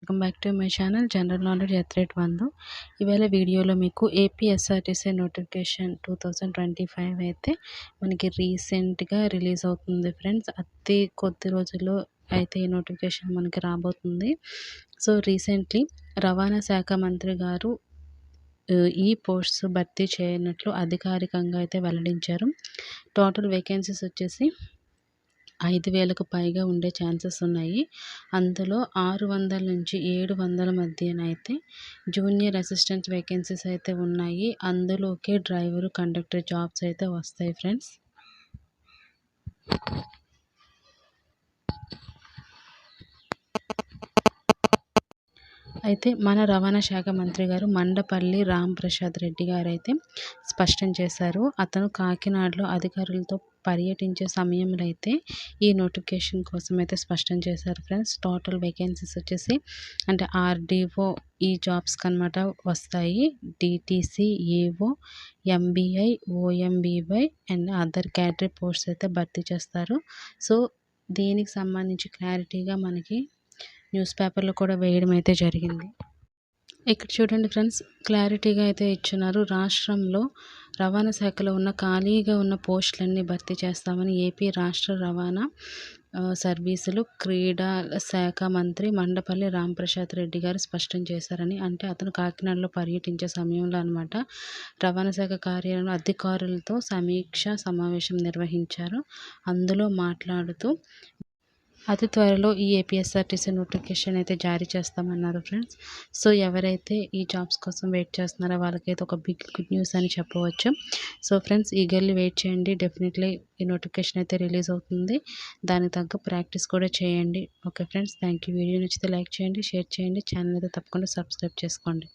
Welcome back to my channel general knowledge at 100. ఇవాళ వీడియోలో మీకు ఏపీఎస్ఆర్టీసీ నోటిఫికేషన్ 2025 అయితే మనకి రీసెంట్గా రిలీజ్ అవుతుంది ఫ్రెండ్స్. అతి కొద్ది రోజుల్లో అయితే ఈ నోటిఫికేషన్ మనకి రాబోతుంది. సో రీసెంట్లీ రవాణా శాఖ మంత్రి గారు ఈ పోస్ట్స్ భర్తీ చేయనట్లు అధికారికంగా అయితే వెల్లడించారు. టోటల్ వేకెన్సీస్ వచ్చేసి 5,000కు పైగా ఉండే ఛాన్సెస్ ఉన్నాయి. అందులో 600 నుంచి 700 మధ్యనైతే జూనియర్ అసిస్టెంట్ వేకెన్సీస్ అయితే ఉన్నాయి. అందులోకే డ్రైవరు, కండక్టర్ జాబ్స్ అయితే వస్తాయి ఫ్రెండ్స్. అయితే మన రవాణా శాఖ మంత్రి గారు మండపల్లి రాంప్రసాద్ రెడ్డి గారు అయితే స్పష్టం చేశారు. అతను కాకినాడలో అధికారులతో పర్యటించే సమయంలో అయితే ఈ నోటిఫికేషన్ కోసం అయితే స్పష్టం చేశారు ఫ్రెండ్స్. టోటల్ వేకెన్సీస్ వచ్చేసి అంటే ఆర్డీఓ ఈ జాబ్స్కి అనమాట వస్తాయి. DTC, AO, MBI, OMBY and other category posts అయితే భర్తీ చేస్తారు. సో దీనికి సంబంధించి క్లారిటీగా మనకి న్యూస్ పేపర్లో కూడా వేయడం అయితే జరిగింది. ఇక్కడ చూడండి ఫ్రెండ్స్, క్లారిటీగా అయితే ఇచ్చున్నారు. రాష్ట్రంలో రవాణా శాఖలో ఉన్న ఖాళీగా ఉన్న పోస్టులన్నీ భర్తీ చేస్తామని ఏపీ రాష్ట్ర రవాణా సర్వీసులు క్రీడా శాఖ మంత్రి మండపల్లి రాంప్రసాద్ రెడ్డి గారు స్పష్టం చేశారని. అంటే అతను కాకినాడలో పర్యటించే సమయంలో అనమాట రవాణా శాఖ కార్యాలయంలో అధికారులతో సమీక్ష సమావేశం నిర్వహించారు. అందులో మాట్లాడుతూ అతి త్వరలో ఈ ఏపీఎస్ఆర్టీసీ నోటిఫికేషన్ అయితే జారీ చేస్తామన్నారు ఫ్రెండ్స్. సో ఎవరైతే ఈ జాబ్స్ కోసం వెయిట్ చేస్తున్నారో వాళ్ళకైతే ఒక బిగ్ గుడ్ న్యూస్ అని చెప్పవచ్చు. సో ఫ్రెండ్స్, ఈగర్లీ వెయిట్ చేయండి. డెఫినెట్లీ ఈ నోటిఫికేషన్ అయితే రిలీజ్ అవుతుంది. దానికి తగ్గ ప్రాక్టీస్ కూడా చేయండి. Okay friends, thank you. Video నచ్చితే లైక్ చేయండి, షేర్ చేయండి, ఛానల్ అయితే తప్పకుండా సబ్స్క్రైబ్ చేసుకోండి.